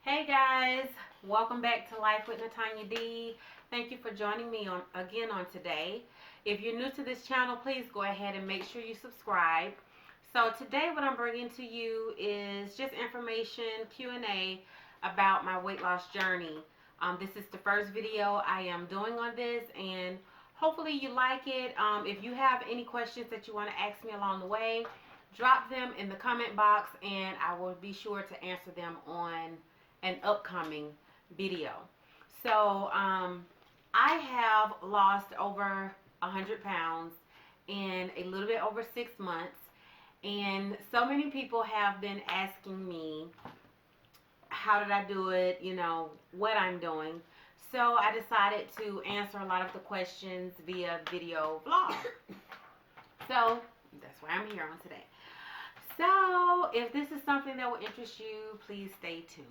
Hey guys, welcome back to Life with Natanya D. Thank you for joining me again on today. If you're new to this channel, please go ahead and make sure you subscribe. So today what I'm bringing to you is just information, Q&A about my weight loss journey. This is the first video I am doing on this, and hopefully you like it. If you have any questions that you want to ask me along the way, drop them in the comment box and I will be sure to answer them on an upcoming video. So I have lost over 100 pounds in a little bit over 6 months, and so many people have been asking me how did I do it, what I'm doing. So I decided to answer a lot of the questions via video vlog. So that's why I'm here on today. So if this is something that will interest you, please stay tuned.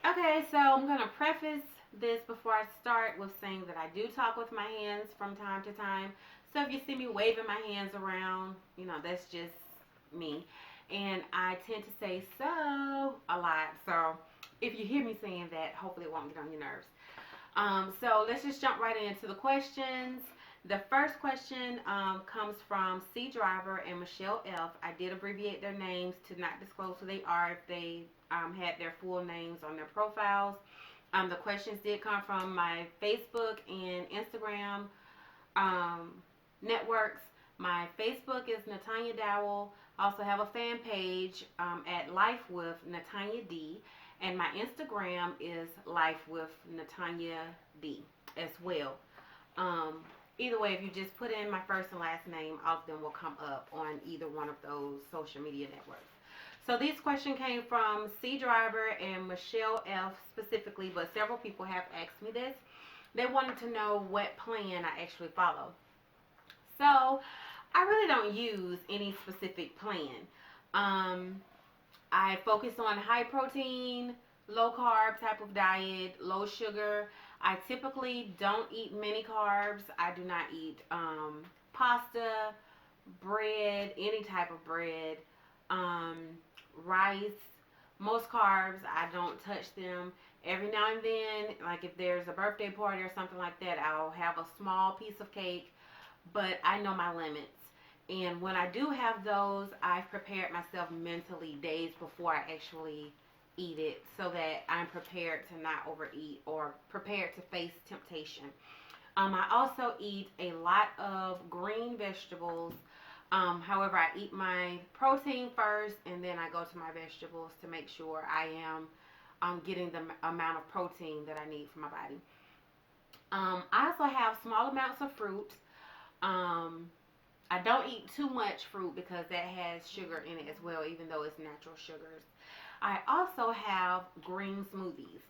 Okay, so I'm going to preface this before I start with saying that I do talk with my hands from time to time. So if you see me waving my hands around, that's just me. And I tend to say so a lot. So if you hear me saying that, hopefully it won't get on your nerves. So let's just jump right into the questions. The first question comes from C Driver and Michelle F. I did abbreviate their names to not disclose who they are if they had their full names on their profiles. The questions did come from my Facebook and Instagram networks. My Facebook is Natanya Dowell. I also have a fan page at Life with Natanya D. And my Instagram is Life with Natanya D as well. Either way, if you just put in my first and last name, all of them will come up on either one of those social media networks. So this question came from C Driver and Michelle F specifically, but several people have asked me this. They wanted to know what plan I actually follow. So I really don't use any specific plan. I focus on high protein, low carb type of diet, low sugar. I typically don't eat many carbs. I do not eat pasta, bread, any type of bread, rice. Most carbs, I don't touch them. Every now and then, like if there's a birthday party or something like that, I'll have a small piece of cake, but I know my limits. And when I do have those, I've prepared myself mentally days before I actually eat it so that I'm prepared to not overeat or prepared to face temptation. I also eat a lot of green vegetables. However, I eat my protein first and then I go to my vegetables to make sure I am getting the amount of protein that I need for my body. I also have small amounts of fruit. I don't eat too much fruit because that has sugar in it as well, even though it's natural sugars. I also have green smoothies.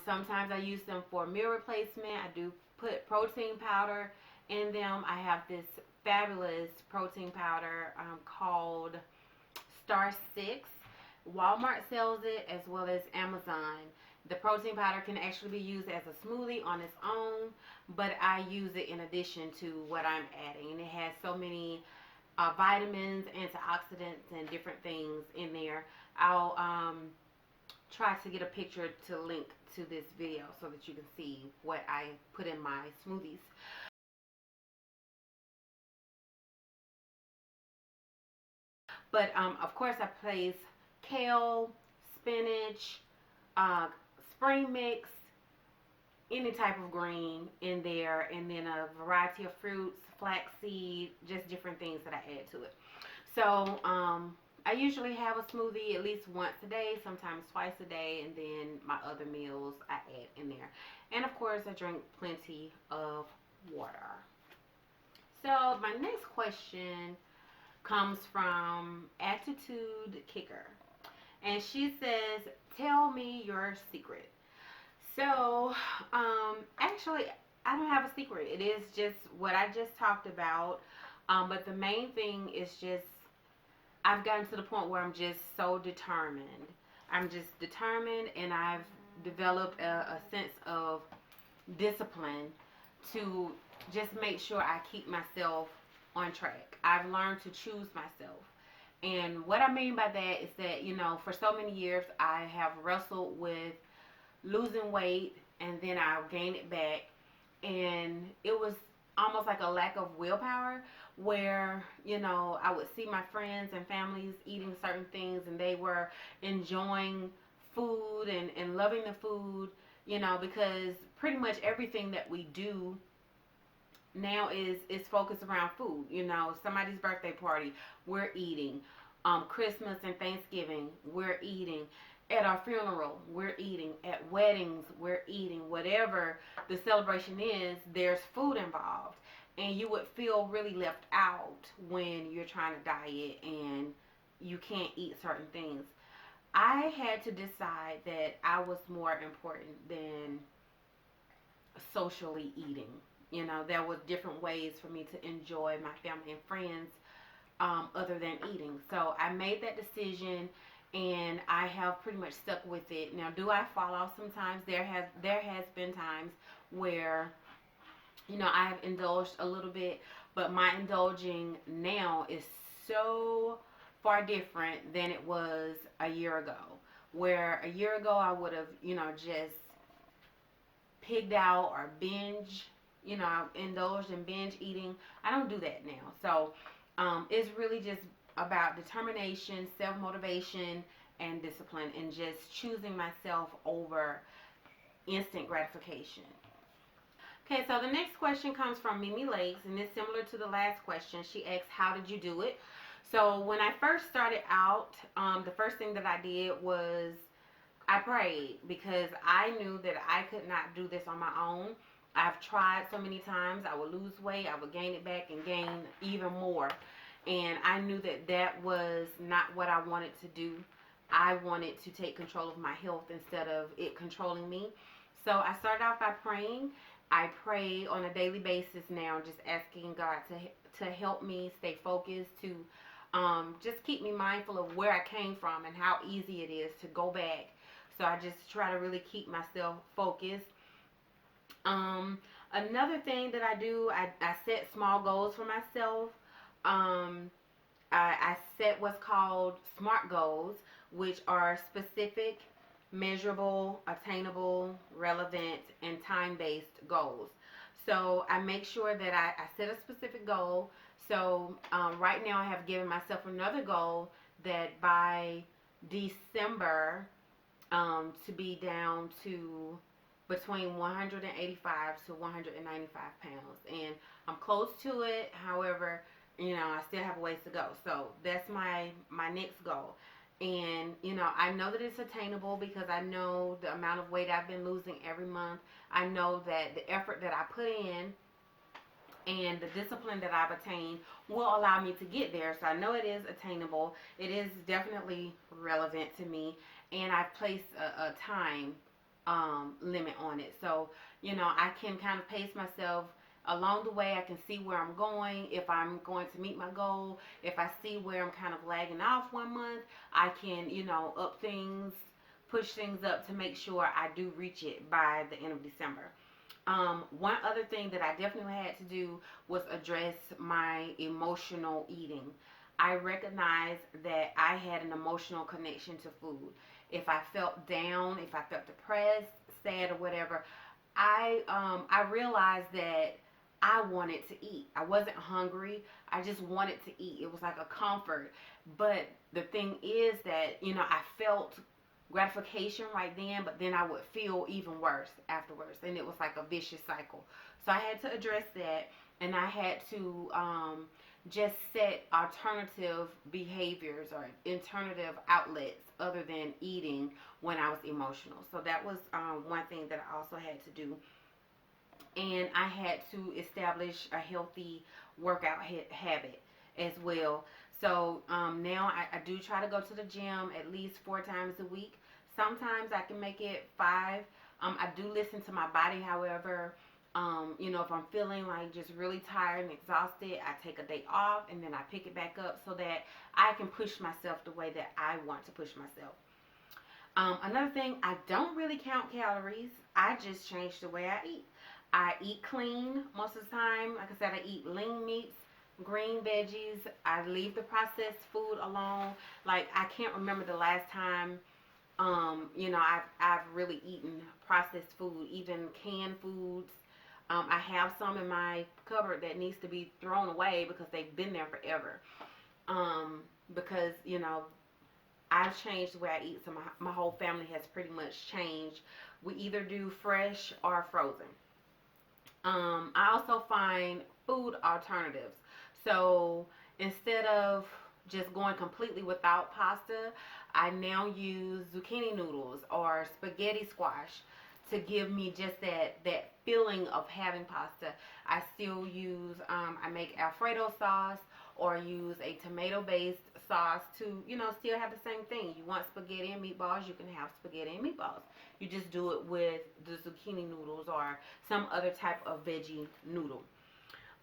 Sometimes I use them for meal replacement. I do put protein powder in them. I have this fabulous protein powder called Star 6. Walmart sells it as well as Amazon. The protein powder can actually be used as a smoothie on its own, but I use it in addition to what I'm adding. And it has so many vitamins, antioxidants, and different things in there. I'll try to get a picture to link to this video so that you can see what I put in my smoothies. But of course I place kale, spinach, spring mix, any type of green in there, and then a variety of fruits, flaxseed, just different things that I add to it. So I usually have a smoothie at least once a day, sometimes twice a day, and then my other meals I add in there. And of course I drink plenty of water. So my next question comes from Attitude Kicker. And she says, tell me your secret. So, actually, I don't have a secret. It is just what I just talked about. But the main thing is just, I've gotten to the point where I'm just so determined. I'm just determined, and I've developed a sense of discipline to just make sure I keep myself on track. I've learned to choose myself. And what I mean by that is that, for so many years I have wrestled with losing weight and then I'll gain it back. And it was almost like a lack of willpower where, I would see my friends and families eating certain things and they were enjoying food and loving the food, because pretty much everything that we do now is focused around food. Somebody's birthday party, we're eating. Christmas and Thanksgiving, we're eating. At our funeral, we're eating. At weddings, we're eating. Whatever the celebration is, there's food involved. And you would feel really left out when you're trying to diet and you can't eat certain things. I had to decide that I was more important than socially eating. There were different ways for me to enjoy my family and friends other than eating. So I made that decision and I have pretty much stuck with it. Now, do I fall off sometimes? There has been times where I have indulged a little bit, but my indulging now is so far different than it was a year ago. Where a year ago I would have, just pigged out or indulged in binge eating. I don't do that now. So it's really just about determination, self motivation, and discipline, and just choosing myself over instant gratification. Okay, so the next question comes from Mimi Lakes, and it's similar to the last question. She asks, "How did you do it?" So when I first started out, the first thing that I did was I prayed because I knew that I could not do this on my own. I've tried so many times. I would lose weight, I would gain it back and gain even more. And I knew that that was not what I wanted to do. I wanted to take control of my health instead of it controlling me. So I started off by praying. I pray on a daily basis now, just asking God to help me stay focused, to just keep me mindful of where I came from and how easy it is to go back. So I just try to really keep myself focused. Another thing that I do, I set small goals for myself. Um, I set what's called SMART goals, which are specific, measurable, attainable, relevant, and time-based goals. So I make sure that I set a specific goal. So right now I have given myself another goal that by December to be down to between 185 to 195 pounds. And I'm close to it. However, I still have a ways to go. So that's my next goal. And, I know that it's attainable because I know the amount of weight I've been losing every month. I know that the effort that I put in and the discipline that I've attained will allow me to get there. So I know it is attainable. It is definitely relevant to me. And I've placed a time limit on it. So, I can kind of pace myself along the way. I can see where I'm going, if I'm going to meet my goal. If I see where I'm kind of lagging off one month, I can, up things, push things up to make sure I do reach it by the end of December. One other thing that I definitely had to do was address my emotional eating. I recognized that I had an emotional connection to food. If I felt down, if I felt depressed, sad, or whatever, I realized that I wanted to eat. I wasn't hungry. I just wanted to eat. It was like a comfort. But the thing is that, I felt gratification right then, but then I would feel even worse afterwards. And it was like a vicious cycle. So I had to address that. And I had to just set alternative behaviors or alternative outlets other than eating when I was emotional. So that was one thing that I also had to do. And I had to establish a healthy workout habit as well. So now I do try to go to the gym at least 4 times a week. Sometimes I can make it 5. I do listen to my body, however. If I'm feeling like just really tired and exhausted, I take a day off and then I pick it back up so that I can push myself the way that I want to push myself. Another thing, I don't really count calories. I just change the way I eat. I eat clean most of the time. Like I said, I eat lean meats, green veggies. I leave the processed food alone. Like I can't remember the last time I've really eaten processed food, even canned foods. I have some in my cupboard that needs to be thrown away because they've been there forever. Because I've changed the way I eat, so my whole family has pretty much changed. We either do fresh or frozen. I also find food alternatives. So instead of just going completely without pasta, I now use zucchini noodles or spaghetti squash to give me just that feeling of having pasta. I still use I make Alfredo sauce or use a tomato based sauce to still have the same thing. You want spaghetti and meatballs, you can have spaghetti and meatballs. You just do it with the zucchini noodles or some other type of veggie noodle.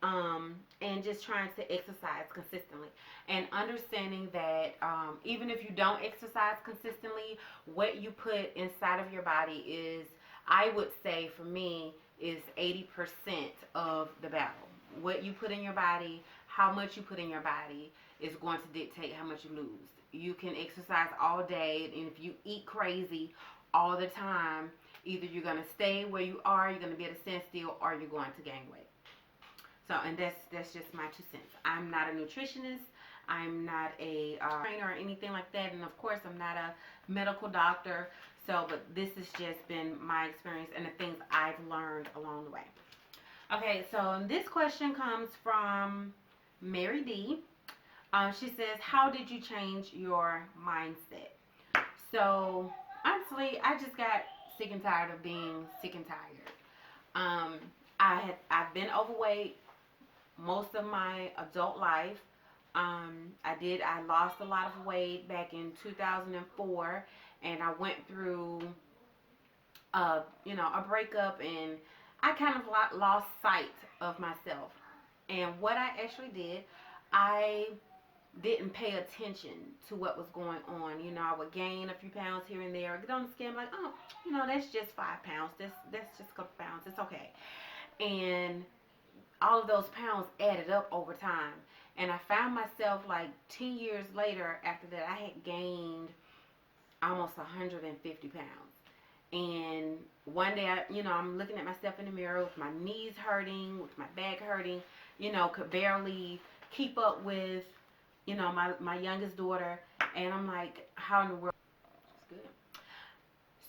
And just trying to exercise consistently and understanding that even if you don't exercise consistently, what you put inside of your body is, I would say for me, is 80% of the battle. What you put in your body, how much you put in your body is going to dictate how much you lose. You can exercise all day, and if you eat crazy all the time, either you're going to stay where you are, you're going to be at a standstill, or you're going to gain weight. So, and that's just my 2 cents. I'm not a nutritionist. I'm not a trainer or anything like that. And of course, I'm not a medical doctor. So, but this has just been my experience and the things I've learned along the way. Okay, so this question comes from Mary D. She says, how did you change your mindset? So, honestly, I just got sick and tired of being sick and tired. I've been overweight most of my adult life. I lost a lot of weight back in 2004, and I went through, a breakup, and I kind of lost sight of myself. And what I actually did, I didn't pay attention to what was going on. I would gain a few pounds here and there. I get on the scale, I'm like, oh, that's just 5 pounds. That's just a couple pounds. It's okay. And all of those pounds added up over time. And I found myself like 10 years later after that, I had gained almost 150 pounds. And one day, I'm looking at myself in the mirror with my knees hurting, with my back hurting, could barely keep up with, my youngest daughter. And I'm like, how in the world? It's good.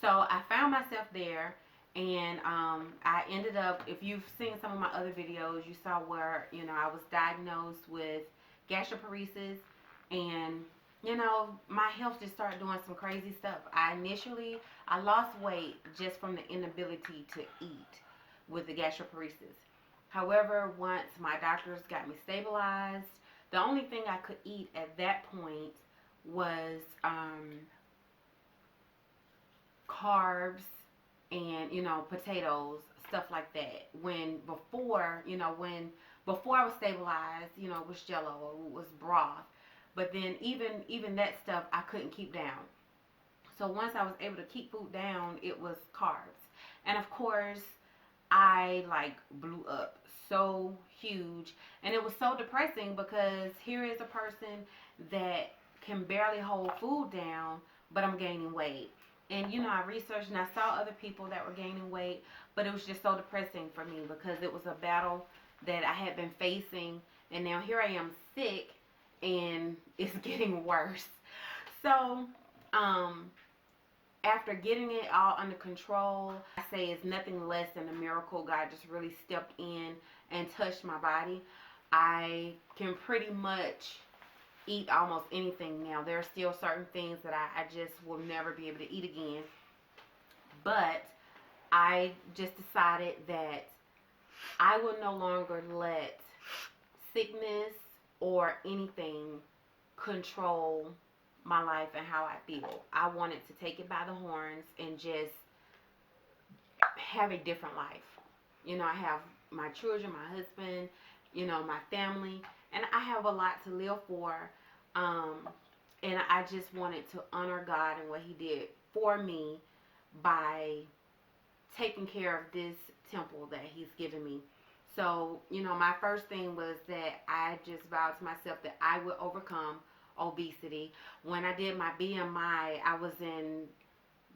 So I found myself there. And I ended up, if you've seen some of my other videos, you saw where, I was diagnosed with gastroparesis. And, my health just started doing some crazy stuff. I lost weight just from the inability to eat with the gastroparesis. However, once my doctors got me stabilized, the only thing I could eat at that point was carbs and potatoes, stuff like that. Before I was stabilized, it was jello or it was broth. But then even that stuff I couldn't keep down. So once I was able to keep food down, it was carbs. And of course, I like blew up so huge, and it was so depressing because here is a person that can barely hold food down, but I'm gaining weight. And I researched and I saw other people that were gaining weight, but it was just so depressing for me because it was a battle that I had been facing, and now here I am sick, and it's getting worse. So, after getting it all under control, I say it's nothing less than a miracle. God just really stepped in and touched my body. I can pretty much eat almost anything now. There are still certain things that I just will never be able to eat again. But I just decided that I will no longer let sickness or anything control my life and how I feel. I wanted to take it by the horns and just have a different life. I have my children, my husband, my family, and I have a lot to live for. And I just wanted to honor God and what He did for me by taking care of this temple that he's given me. So, my first thing was that I just vowed to myself that I would overcome obesity. When I did my BMI, I was in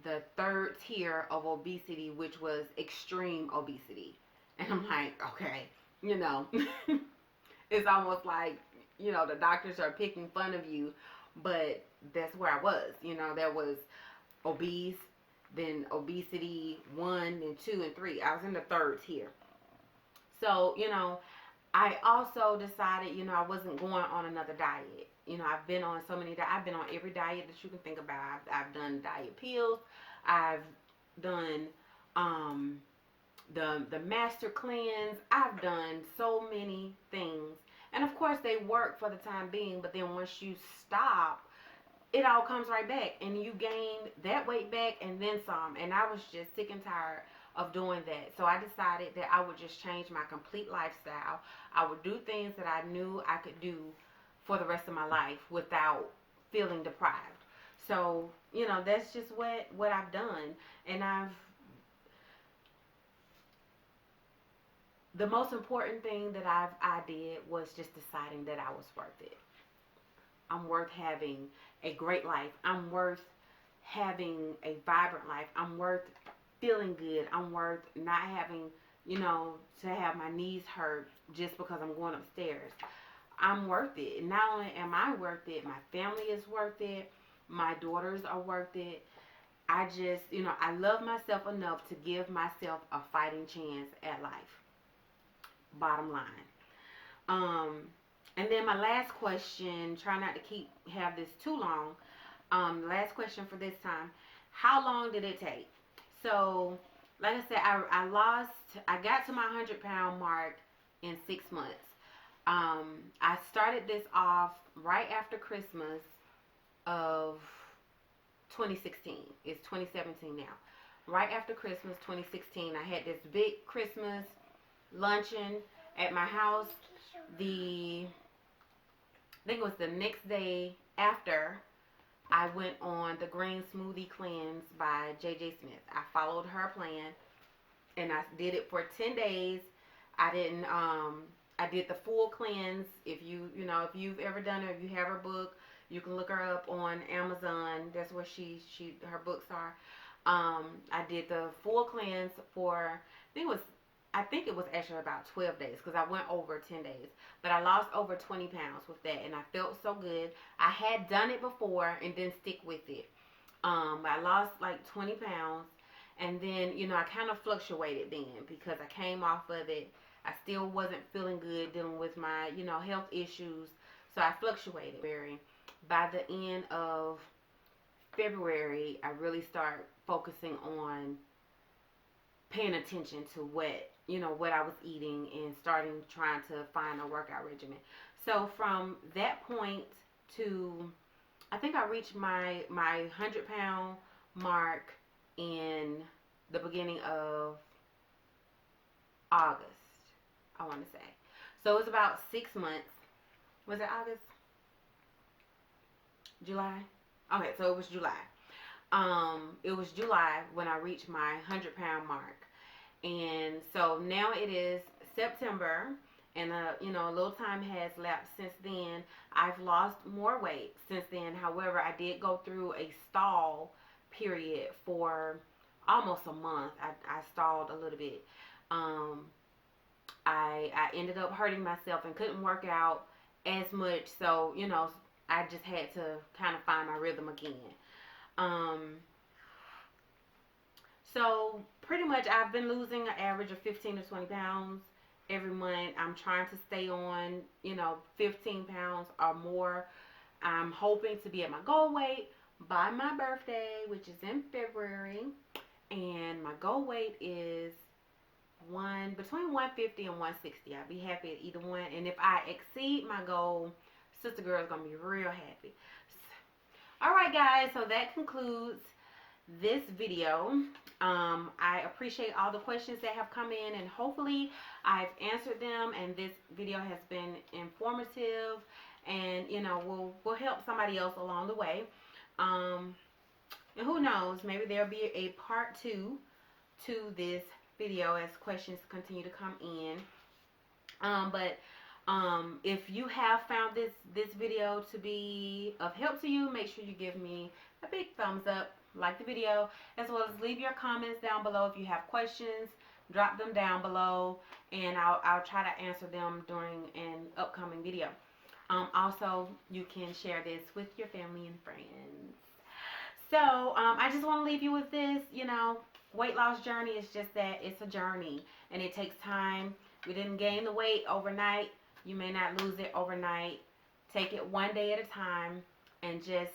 the third tier of obesity, which was extreme obesity. And I'm like, okay, it's almost like, the doctors are picking fun of you, but that's where I was. There was obese, then obesity 1, then 2, and 3. I was in the third tier. So, I also decided, I wasn't going on another diet. I've been on so many, I've been on every diet that you can think about. I've done diet pills. I've done the master cleanse. I've done so many things. And of course they work for the time being, but then once you stop, it all comes right back and you gain that weight back and then some. And I was just sick and tired of doing that. So I decided that I would just change my complete lifestyle. I would do things that I knew I could do for the rest of my life without feeling deprived. So, that's just what I've done. And the most important thing that I did was just deciding that I was worth it. I'm worth having a great life. I'm worth having a vibrant life. I'm worth feeling good. I'm worth not having, to have my knees hurt just because I'm going upstairs. I'm worth it. And not only am I worth it, my family is worth it. My daughters are worth it. I just, I love myself enough to give myself a fighting chance at life. Bottom line. And then my last question, try not to have this too long. Last question for this time. How long did it take? So, like I said, I got to my 100-pound mark in 6 months. I started this off right after Christmas of 2016. It's 2017 now. Right after Christmas 2016, I had this big Christmas luncheon at my house. I think it was the next day after, I went on the Green Smoothie Cleanse by J.J. Smith. I followed her plan, and I did it for 10 days. I did the full cleanse. If you've ever done it, if you have her book, you can look her up on Amazon. That's where her books are. I did the full cleanse for, I think it was actually about 12 days because I went over 10 days. But I lost over 20 pounds with that, and I felt so good. I had done it before and didn't stick with it. I lost like 20 pounds, and then, I kind of fluctuated then because I came off of it. I still wasn't feeling good dealing with my, health issues. So I fluctuated. By the end of February, I really started focusing on paying attention to what I was eating and trying to find a workout regimen. So from that point to, I think I reached my 100-pound mark in the beginning of August, I want to say. So it was about 6 months. Was it August? July? Okay, so it was July. It was July when I reached my 100-pound mark. And so now it is September, and a little time has lapsed since then. I've lost more weight since then. However, I did go through a stall period for almost a month. I stalled a little bit. I ended up hurting myself and couldn't work out as much. So, I just had to kind of find my rhythm again. So pretty much I've been losing an average of 15 to 20 pounds every month. I'm trying to stay on, 15 pounds or more. I'm hoping to be at my goal weight by my birthday, which is in February. And my goal weight is between 150 and 160. I'll be happy at either one. And if I exceed my goal, Sister Girl is going to be real happy. Alright guys, so that concludes this video. I appreciate all the questions that have come in, and hopefully I've answered them, and this video has been informative and will help somebody else along the way. And who knows, maybe there'll be a part 2 to this video as questions continue to come in. But if you have found this video to be of help to you, make sure you give me a big thumbs up, like the video, as well as leave your comments down below. If you have questions, drop them down below, and I'll try to answer them during an upcoming video. Also, you can share this with your family and friends. So I just want to leave you with this. Weight loss journey is just that. It's a journey, and it takes time. We didn't gain the weight overnight. You may not lose it overnight. Take it one day at a time, and just,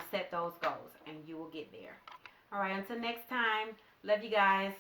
set those goals, and you will get there. All right, until next time, love you guys.